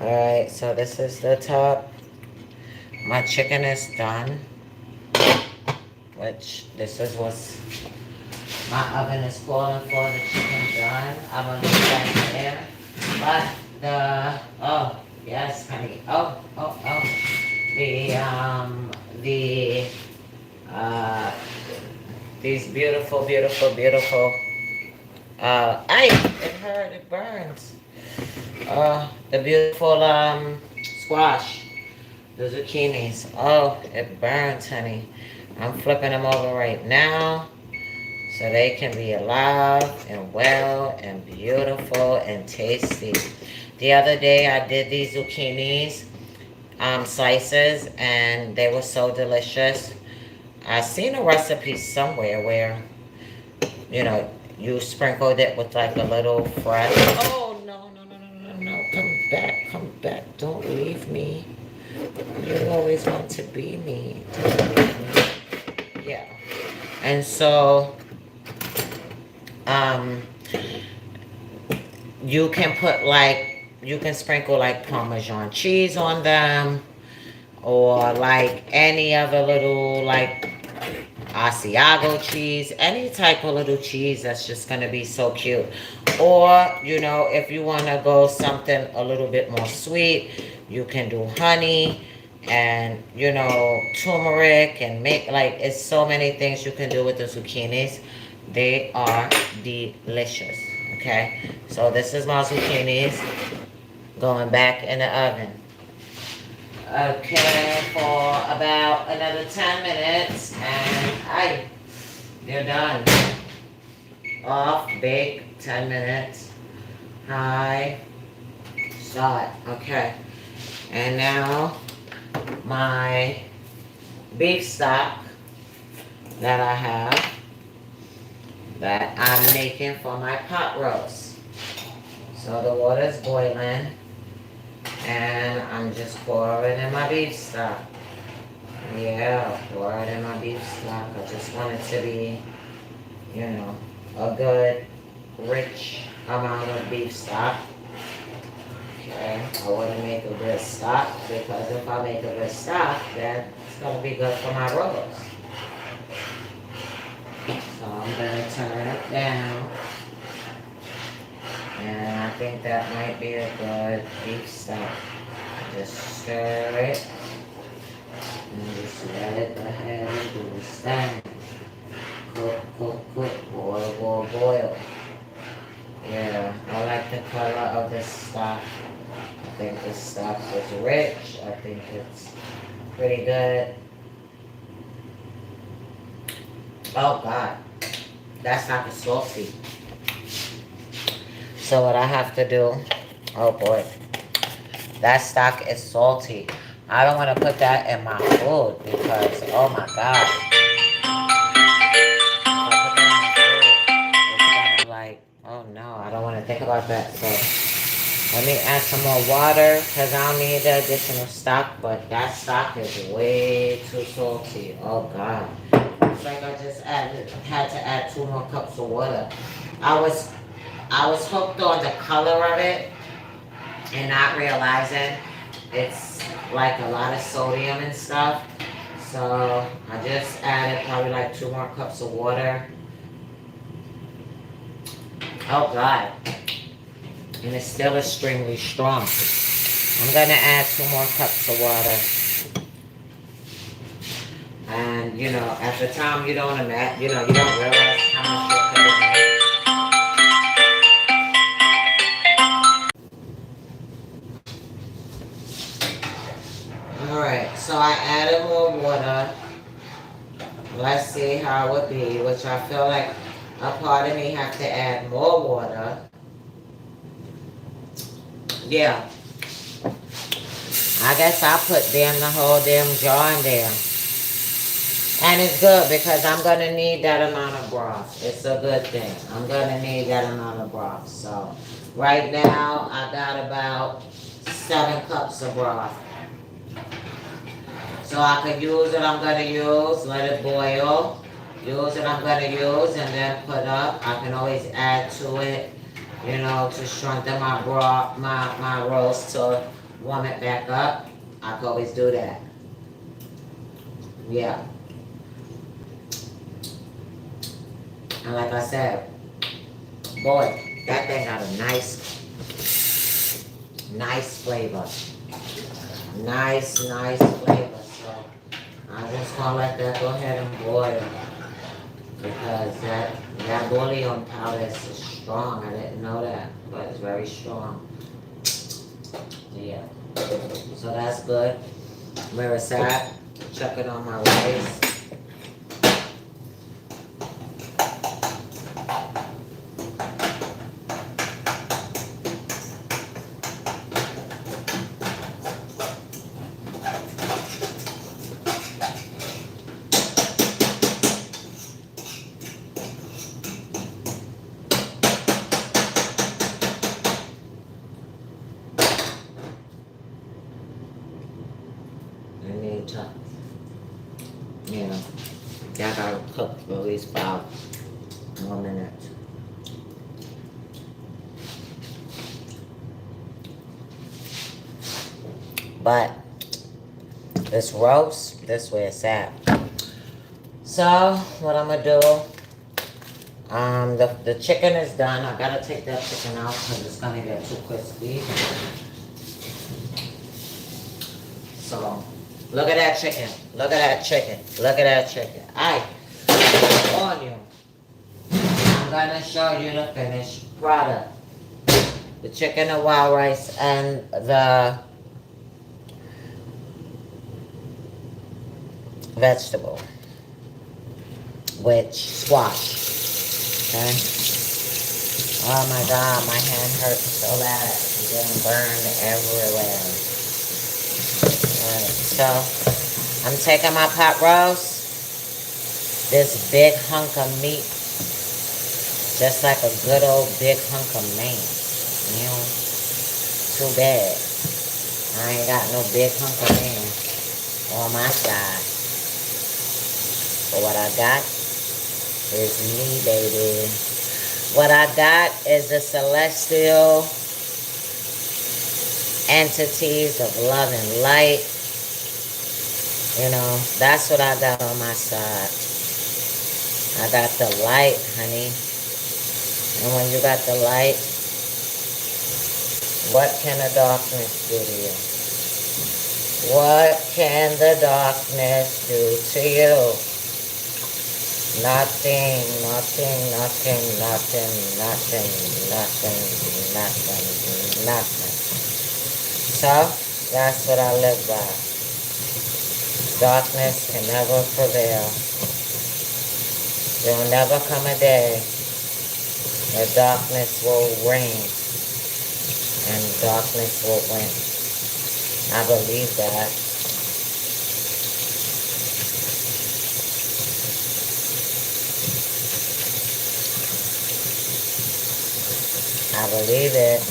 Alright, so this is the top. My chicken is done. Which, this is what's my oven is calling for, the chicken done. I'm gonna leave that there. But oh, yes, honey. These beautiful, it hurt, it burns. The beautiful, squash, the zucchinis. Oh, it burns, honey. I'm flipping them over right now so they can be alive and well and beautiful and tasty. The other day I did these zucchinis slices, and they were so delicious. I seen a recipe somewhere where, you know, you sprinkled it with like a little fresh. Oh no no no no no no! Come back! Don't leave me. You always want to be me. Don't leave me. Yeah. And so, um, you can put like, you can sprinkle like Parmesan cheese on them, or like any other little like Asiago cheese, any type of little cheese that's just gonna be so cute. Or, you know, if you wanna go something a little bit more sweet, you can do honey and, you know, turmeric, and make like, it's so many things you can do with the zucchinis. They are delicious. Okay, so this is my zucchinis going back in the oven. Okay, for about another 10 minutes, and they're done. Off, bake, 10 minutes. High, start. Okay, and now my beef stock that I have, that I'm making for my pot roast. So the water's boiling, and I'm just pouring in my beef stock. Yeah, pour it in my beef stock. I just want it to be, you know, a good, rich amount of beef stock. Okay, I want to make a good stock, because if I make a good stock, then it's going to be good for my roast. So I'm going to turn it down. And I think that might be a good beef stock. Just stir it. And just let it go ahead and do its thing. Cook, boil, boil, boil. Yeah, I like the color of this stock. I think this stock is rich. I think it's pretty good. Oh God, that stock is salty. So what I have to do, oh boy, that stock is salty. I don't want to put that in my food, because, oh my God. If I put that in my food, it's gonna like, oh no, I don't want to think about that. So let me add some more water, because I don't need the additional stock, but that stock is way too salty. Oh God. It's like I just had to add 2 more cups of water. I was hooked on the color of it and not realizing it's like a lot of sodium and stuff. So I just added probably like 2 more cups of water. Oh God. And it's still extremely strong. I'm gonna add 2 more cups of water. And you know, at the time you don't imagine, you don't realize how much you're putting in. Alright, so I added more water. Let's see how it would be, which I feel like a part of me have to add more water. Yeah. I guess I'll put damn the whole damn jar in there. And it's good, because I'm going to need that amount of broth. It's a good thing. I'm going to need that amount of broth. So right now I got about 7 cups of broth. So I could use it, I'm going to use, let it boil. Use it, I'm going to use, and then put up. I can always add to it, you know, to strengthen my broth, my roast, to warm it back up. I can always do that. Yeah. And like I said, boy, that thing got a nice flavor. Nice flavor. So I just gonna let that go ahead and boil, because that bouillon powder is strong. I didn't know that, but it's very strong. Yeah. So that's good. Where it's at, chuck it on my rice. cook for at least 5 more minutes. But this roast, this where it's at. So what I'm gonna do, the chicken is done. I gotta take that chicken out because it's gonna get too crispy. So look at that chicken. Look at that chicken. Look at that chicken. Aight, on you. I'm gonna show you the finished product. The chicken, the wild rice, and the vegetable, which squash. Okay. Oh my god, my hand hurts so bad. It's getting burned everywhere. Alright, so I'm taking my pot roast. This big hunk of meat. Just like a good old big hunk of man. You know? Too bad. I ain't got no big hunk of man on my side. But what I got is me, baby. What I got is the celestial entities of love and light. You know, that's what I got on my side. I got the light, honey. And when you got the light, what can the darkness do to you? What can the darkness do to you? Nothing, nothing, nothing, nothing, nothing, nothing, nothing, nothing. So, that's what I live by. Darkness can never prevail. There will never come a day where darkness will reign and darkness will win. I believe that. I believe it.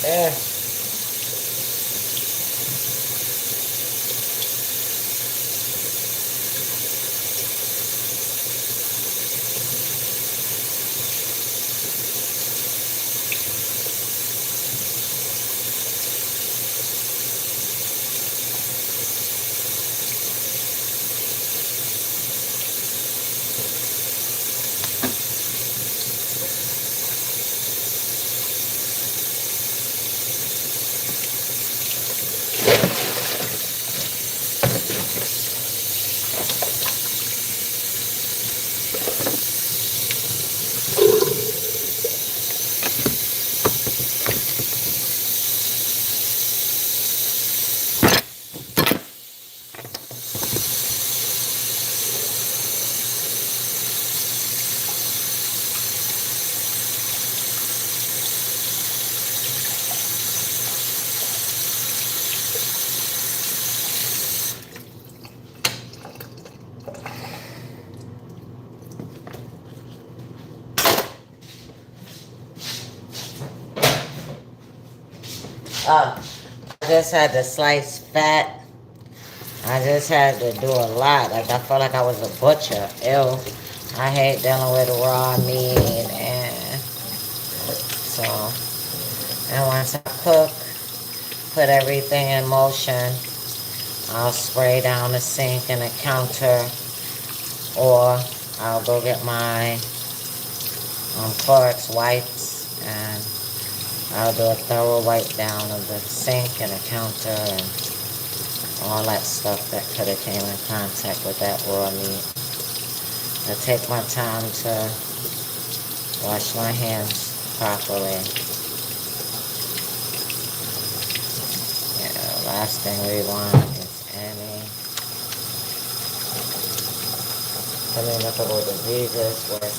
There. I just had to slice fat. I just had to do a lot. Like I felt like I was a butcher. Ew. I hate dealing with raw meat and so. And once I cook, put everything in motion, I'll spray down the sink and the counter, or I'll go get my Clorox wipes and I'll do a thorough wipe down of the sink and the counter and all that stuff that could have came in contact with that raw meat. I take my time to wash my hands properly. Yeah, last thing we want is any communicable diseases with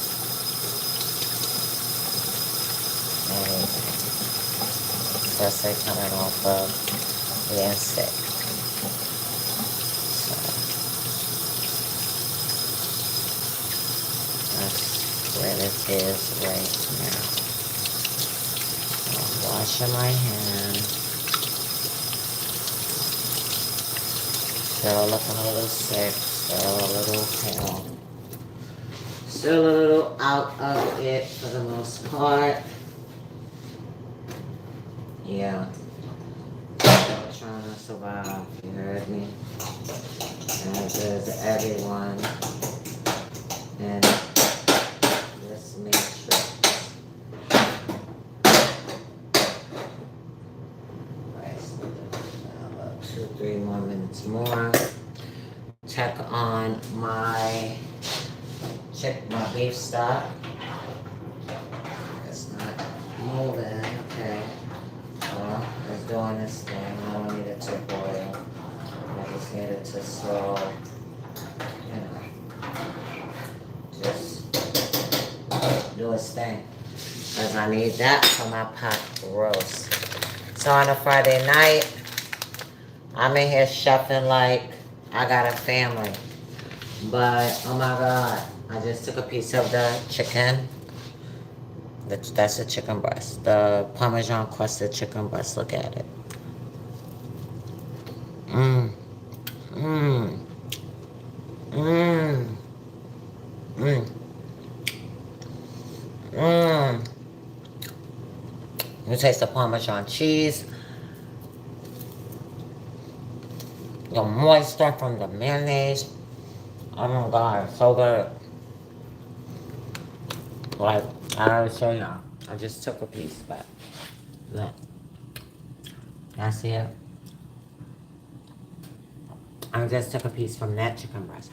anything, especially coming off of being sick. So that's where this is right now. I'm washing my hands. Still looking a little sick, still a little pale. Still a little out of it for the most part. Yeah. Still trying to survive, you heard me? As is everyone in this matrix. Right, so about 2-3 more minutes more. Check on my beef stock. It's not moving. Okay. Well, it's doing this thing. I don't need it to boil. I just need it to slow, just do its thing. Because I need that for my pot roast. So on a Friday night, I'm in here chefing like I got a family. But, oh my God, I just took a piece of the chicken. That's the chicken breast. The Parmesan crusted chicken breast. Look at it. Mmm. Mmm. Mmm. Mmm. Mmm. You taste the Parmesan cheese. The moisture from the mayonnaise. Oh my God, so good. Like, I already show y'all. I just took a piece, but look. Y'all see it? I just took a piece from that chicken breast.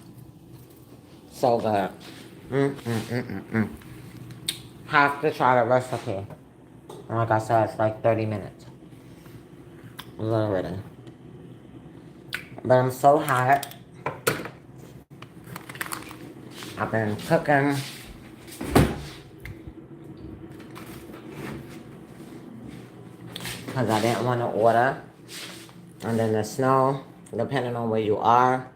So good. Have to try the recipe. And like I said, it's like 30 minutes. Literally. But I'm so hot. I've been cooking. Because I didn't want to order. And then the snow, depending on where you are.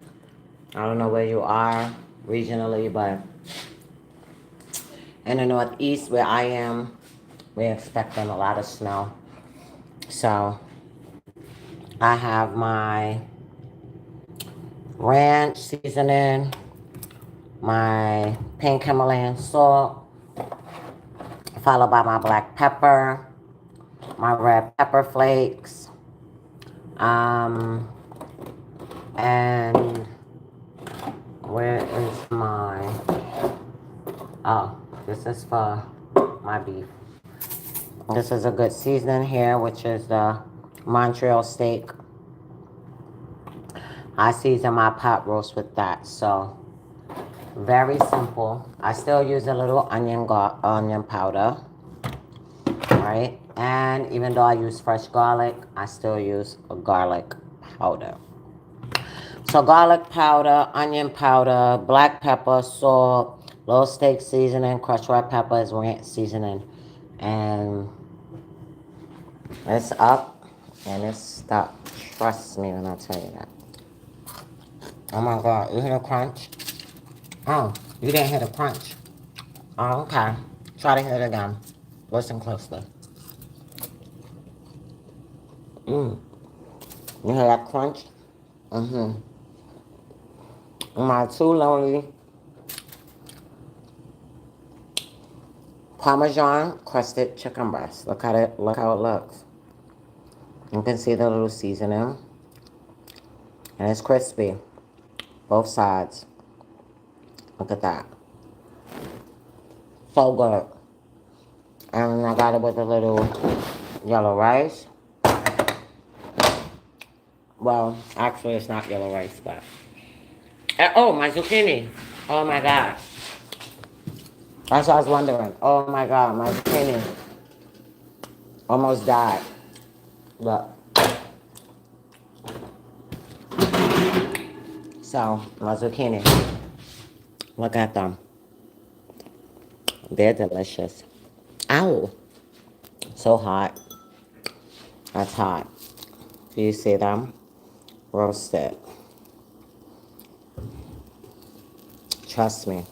I don't know where you are regionally, but in the Northeast where I am, we're expecting a lot of snow. So I have my ranch seasoning, my pink Himalayan salt, followed by my black pepper, my red pepper flakes, and where is my, oh, this is for my beef. This is a good seasoning here, which is the Montreal steak. I season my pot roast with that, so very simple. I still use a little onion powder, right? And even though I use fresh garlic, I still use a garlic powder. So garlic powder, onion powder, black pepper, salt, little steak seasoning, crushed red peppers, ranch seasoning, and it's up and it's stuck. Trust me when I tell you that. Oh my God, you hear the crunch? Oh, you didn't hear the crunch. Oh, okay. Try to hear it again. Listen closely. Mm. You hear that crunch? Mm-hmm. My too lonely Parmesan crusted chicken breast. Look at it. Look how it looks. You can see the little seasoning, and it's crispy. Both sides. Look at that. So good. And I got it with a little yellow rice. Well, actually, it's not yellow rice, but. Oh, my zucchini. Oh my God. That's what I was wondering. Oh my God, my zucchini almost died. Look. So, my zucchini. Look at them. They're delicious. Ow. So hot. That's hot. Do you see them? Roasted. Trust me.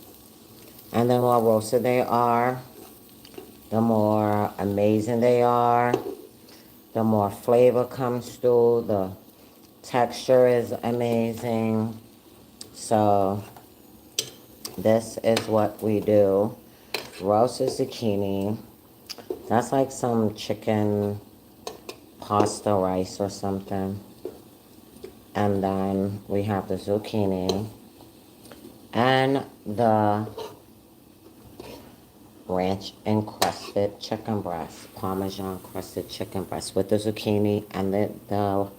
And the more roasted they are, the more amazing they are, the more flavor comes through, the texture is amazing. So this is what we do. Roasted zucchini. That's like some chicken pasta rice or something. And then we have the zucchini and the ranch encrusted chicken breast, Parmesan crusted chicken breast with the zucchini and the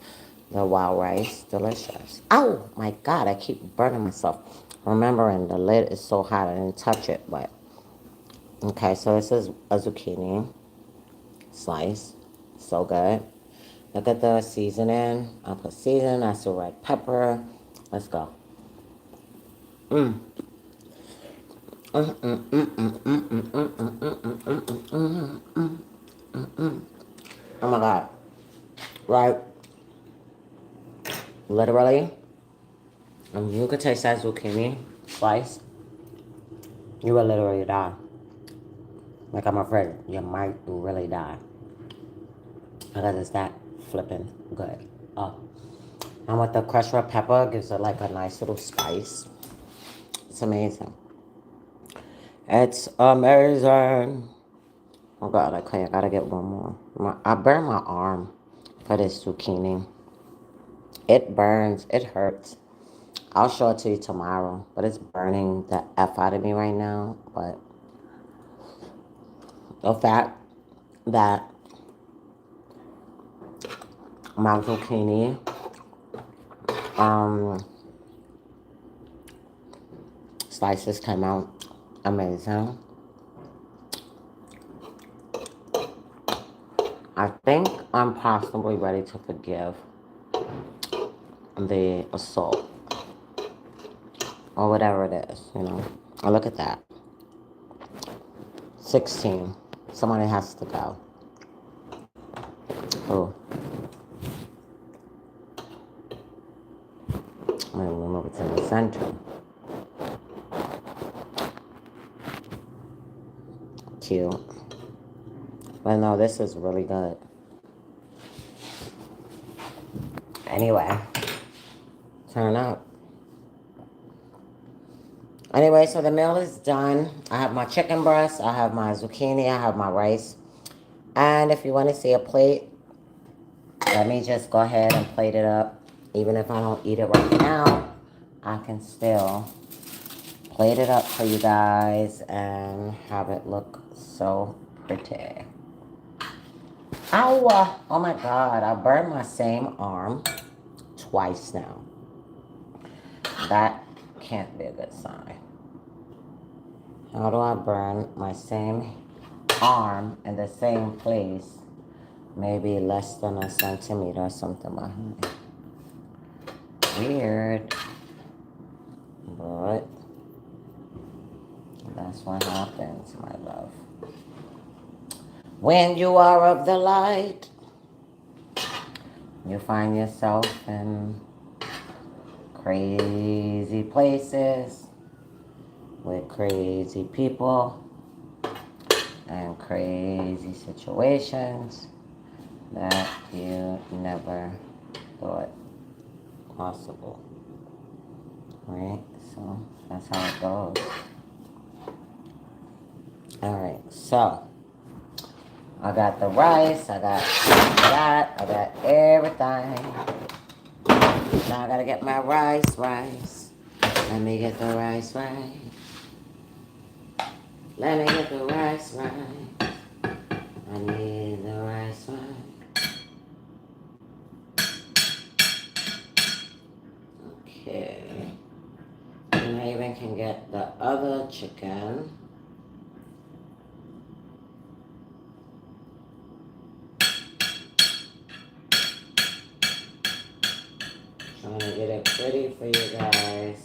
wild rice. Delicious. Oh my God, I keep burning myself. Remembering the lid is so hot I didn't touch it, but okay, so this is a zucchini slice. So good. Look at the seasoning. I'll put seasoning, that's the red pepper. Let's go. Mm. Oh my God. Right? Literally, you could taste that zucchini slice. You will literally die. Like, I'm afraid you might really die. Because it's that flipping good. Oh. And with the crushed red pepper, gives it like a nice little spice. It's amazing. It's amazing. Oh God, okay, I gotta get one more. I burned my arm for this zucchini. It burns, it hurts. I'll show it to you tomorrow, but it's burning the F out of me right now. But the fact that my zucchini slices came out amazing. I think I'm possibly ready to forgive the assault or whatever it is, you know. Oh, look at that. 16. Somebody has to go. Oh. I'm going to move it to the center. Cute. But no, this is really good. Anyway. Turn up. Anyway, so the meal is done. I have my chicken breast. I have my zucchini. I have my rice. And if you want to see a plate, let me just go ahead and plate it up. Even if I don't eat it right now, I can still plate it up for you guys and have it look so pretty. Ow! Oh my God, I burned my same arm twice now. That can't be a good sign. How do I burn my same arm in the same place? Maybe less than a centimeter or something behind. Weird. But that's what happens, my love. When you are of the light, you find yourself in crazy places with crazy people and crazy situations. that you never thought possible. Right? So that's how it goes. Alright, so I got the rice, I got that, I got everything. Now I gotta get my rice. Let me get the rice right. Let me get the rice right. I need the rice right. Okay. And I even can get the other chicken. Trying to get it pretty for you guys.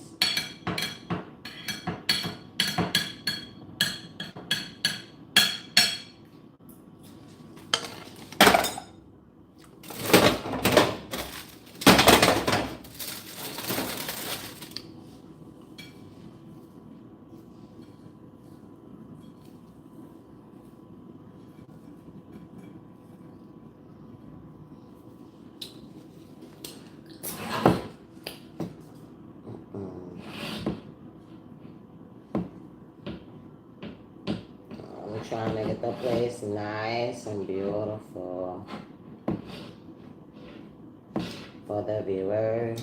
I'm trying to get the place nice and beautiful for the viewers.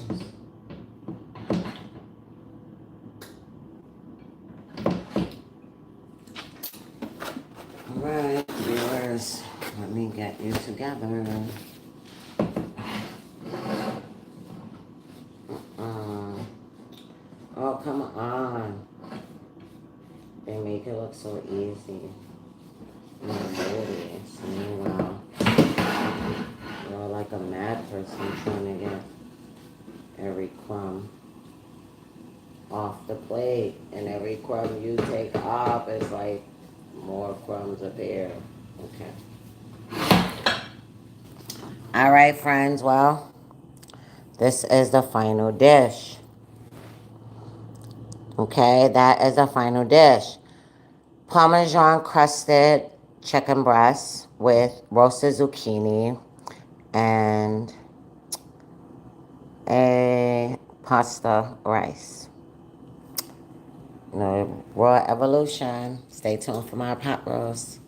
Alright, viewers, let me get you together. Oh, come on. They make it look so easy. Movies. Meanwhile, you're like a mad person trying to get every crumb off the plate. And every crumb you take off is like more crumbs appear. Okay. Alright, friends. Well, this is the final dish. Okay, that is the final dish. Parmesan crusted chicken breast with roasted zucchini and a pasta rice. The Raw Evolution. Stay tuned for my pot roast.